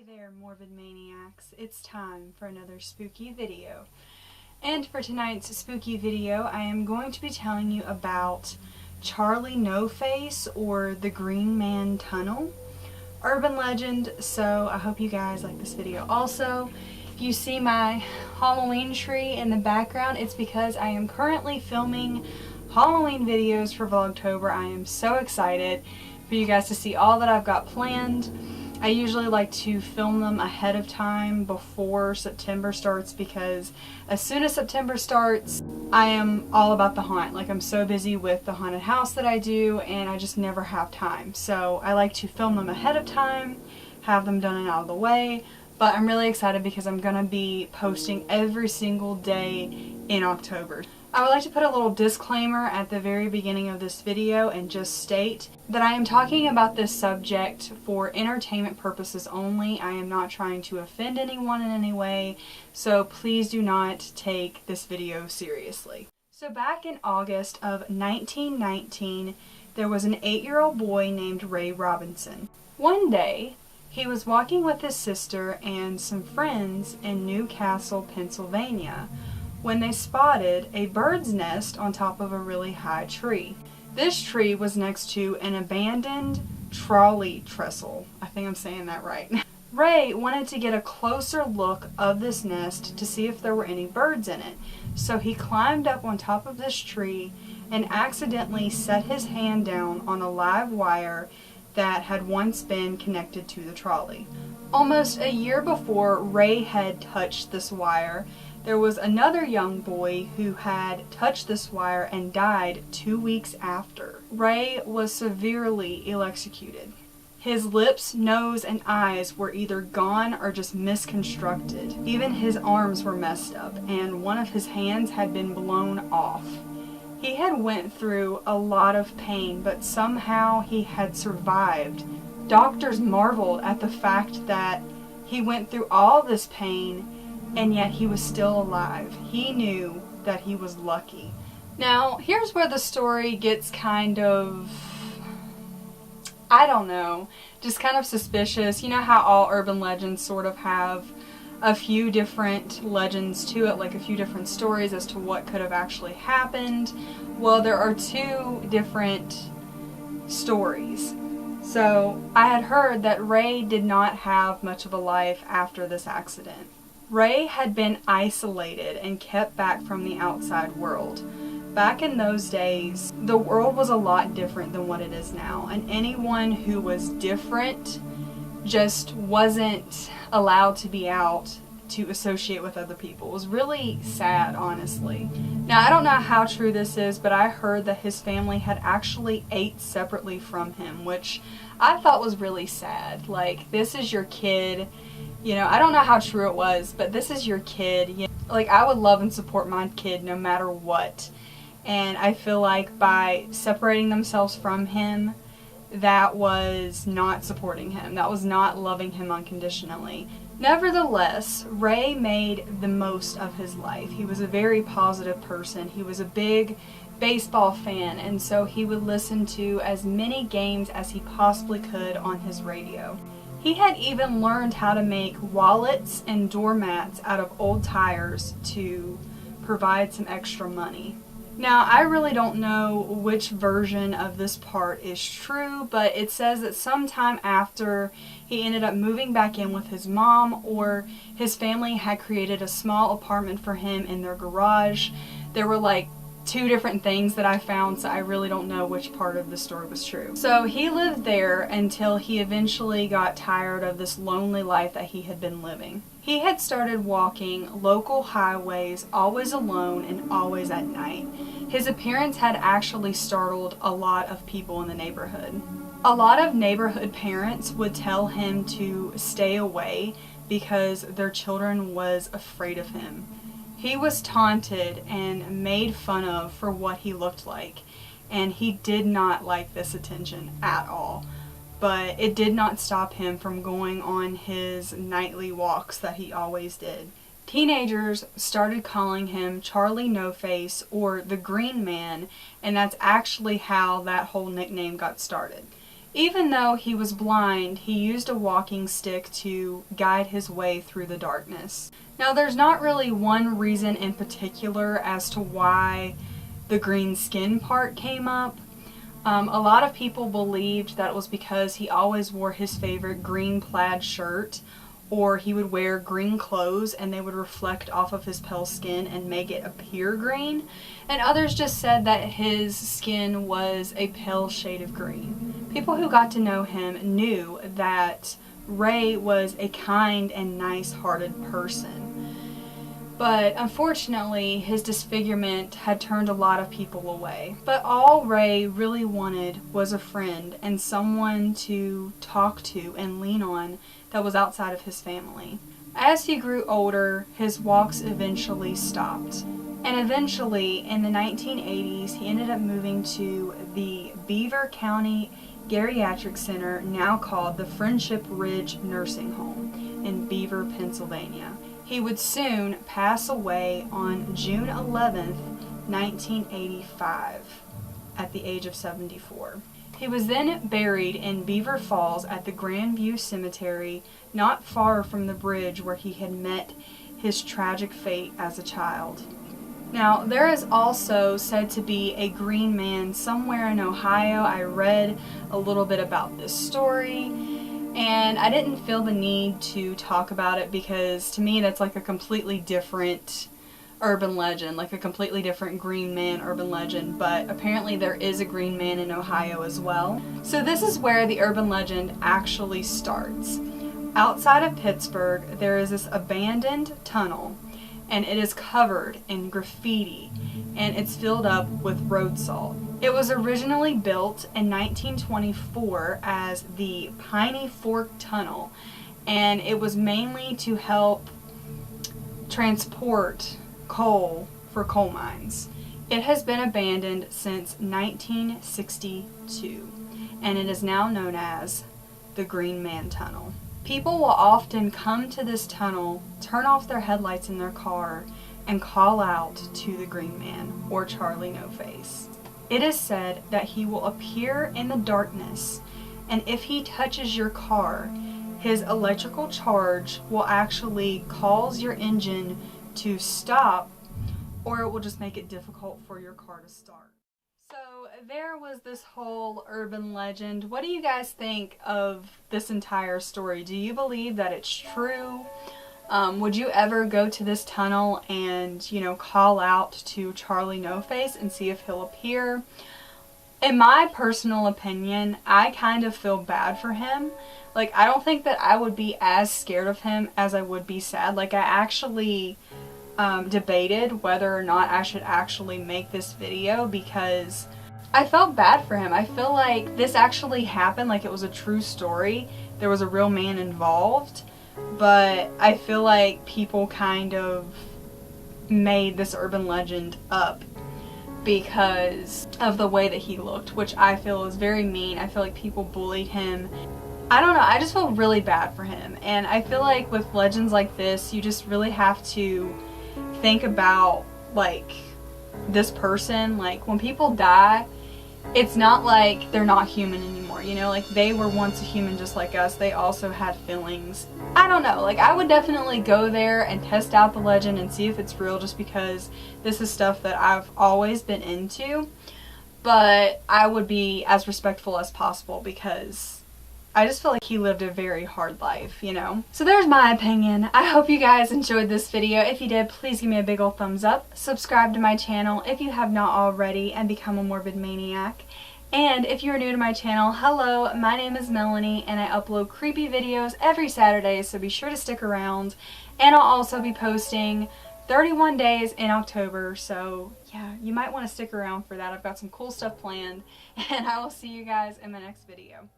Hey there, morbid maniacs. It's time for another spooky video. And for tonight's spooky video, I am going to be telling you about Charlie No Face, or the Green Man Tunnel. Urban legend, so I hope you guys like this video also. If you see my Halloween tree in the background, it's because I am currently filming Halloween videos for Vlogtober. I am so excited for you guys to see all that I've got planned. I usually like to film them ahead of time before September starts, because as soon as September starts, I am all about the haunt. Like, I'm so busy with the haunted house that I do, and I just never have time. So I like to film them ahead of time, have them done and out of the way. But I'm really excited because I'm going to be posting every single day in October. I would like to put a little disclaimer at the very beginning of this video and just state that I am talking about this subject for entertainment purposes only. I am not trying to offend anyone in any way, so please do not take this video seriously. So back in August of 1919, there was an 8-year-old boy named Ray Robinson. One day, he was walking with his sister and some friends in New Castle, Pennsylvania, when they spotted a bird's nest on top of a really high tree. This tree was next to an abandoned trolley trestle. I think I'm saying that right. Ray wanted to get a closer look of this nest to see if there were any birds in it. So he climbed up on top of this tree and accidentally set his hand down on a live wire that had once been connected to the trolley. Almost a year before Ray had touched this wire, there was another young boy who had touched this wire and died 2 weeks after. Ray was severely electrocuted. His lips, nose, and eyes were either gone or just misconstructed. Even his arms were messed up, and one of his hands had been blown off. He had went through a lot of pain, but somehow he had survived. Doctors marveled at the fact that he went through all this pain and yet he was still alive. He knew that he was lucky. Now, here's where the story gets kind of, I don't know, just kind of suspicious. You know how all urban legends sort of have a few different legends to it, like a few different stories as to what could have actually happened? Well, there are two different stories. So, I had heard that Ray did not have much of a life after this accident. Ray had been isolated and kept back from the outside world. Back in those days, the world was a lot different than what it is now, and anyone who was different just wasn't allowed to be out to associate with other people. It was really sad, honestly. Now, I don't know how true this is, but I heard that his family had actually ate separately from him, which I thought was really sad. Like, this is your kid. You know, I don't know how true it was, but this is your kid. You know, like, I would love and support my kid no matter what. And I feel like by separating themselves from him, that was not supporting him. That was not loving him unconditionally. Nevertheless, Ray made the most of his life. He was a very positive person. He was a big baseball fan, and so he would listen to as many games as he possibly could on his radio. He had even learned how to make wallets and doormats out of old tires to provide some extra money. Now, I really don't know which version of this part is true, but it says that sometime after he ended up moving back in with his mom, or his family had created a small apartment for him in their garage. There were like two different things that I found, so I really don't know which part of the story was true. So he lived there until he eventually got tired of this lonely life that he had been living. He had started walking local highways, always alone and always at night. His appearance had actually startled a lot of people in the neighborhood. A lot of neighborhood parents would tell him to stay away because their children was afraid of him. He was taunted and made fun of for what he looked like, and he did not like this attention at all. But it did not stop him from going on his nightly walks that he always did. Teenagers started calling him Charlie No Face, or the Green Man, and that's actually how that whole nickname got started. Even though he was blind, he used a walking stick to guide his way through the darkness. Now, there's not really one reason in particular as to why the green skin part came up. A lot of people believed that it was because he always wore his favorite green plaid shirt, or he would wear green clothes and they would reflect off of his pale skin and make it appear green. And others just said that his skin was a pale shade of green. People who got to know him knew that Ray was a kind and nice-hearted person. But unfortunately, his disfigurement had turned a lot of people away. But all Ray really wanted was a friend and someone to talk to and lean on that was outside of his family. As he grew older, his walks eventually stopped. And eventually, in the 1980s, he ended up moving to the Beaver County Geriatric Center, now called the Friendship Ridge Nursing Home in Beaver, Pennsylvania. He would soon pass away on June 11th, 1985, at the age of 74. He was then buried in Beaver Falls at the Grandview Cemetery, not far from the bridge where he had met his tragic fate as a child. Now, there is also said to be a green man somewhere in Ohio. I read a little bit about this story, and I didn't feel the need to talk about it because to me that's like a completely different urban legend, like a completely different green man urban legend, but apparently there is a green man in Ohio as well. So this is where the urban legend actually starts. Outside of Pittsburgh, there is this abandoned tunnel, and it is covered in graffiti, and it's filled up with road salt. It was originally built in 1924 as the Piney Fork Tunnel, and it was mainly to help transport coal for coal mines. It has been abandoned since 1962, and it is now known as the Green Man Tunnel. People will often come to this tunnel, turn off their headlights in their car, and call out to the Green Man, or Charlie No Face. It is said that he will appear in the darkness, and if he touches your car, his electrical charge will actually cause your engine to stop, or it will just make it difficult for your car to start. So there was this whole urban legend. What do you guys think of this entire story? Do you believe that it's true? Would you ever go to this tunnel and, call out to Charlie No Face and see if he'll appear? In my personal opinion, I kind of feel bad for him. Like, I don't think that I would be as scared of him as I would be sad. Like, I actually debated whether or not I should actually make this video because I felt bad for him. I feel like this actually happened, like it was a true story. There was a real man involved, but I feel like people kind of made this urban legend up because of the way that he looked, which I feel is very mean. I feel like people bullied him. I don't know, I just feel really bad for him. And I feel like with legends like this, you just really have to think about, like, this person. Like, when people die, it's not like they're not human anymore, like they were once a human just like us. They also had feelings. I don't know, like I would definitely go there and test out the legend and see if it's real, just because this is stuff that I've always been into, but I would be as respectful as possible because I just feel like he lived a very hard life, So there's my opinion. I hope you guys enjoyed this video. If you did, please give me a big ol' thumbs up. Subscribe to my channel if you have not already and become a morbid maniac. And if you are new to my channel, hello, my name is Melanie and I upload creepy videos every Saturday, so be sure to stick around. And I'll also be posting 31 days in October, so yeah, you might want to stick around for that. I've got some cool stuff planned, and I will see you guys in my next video.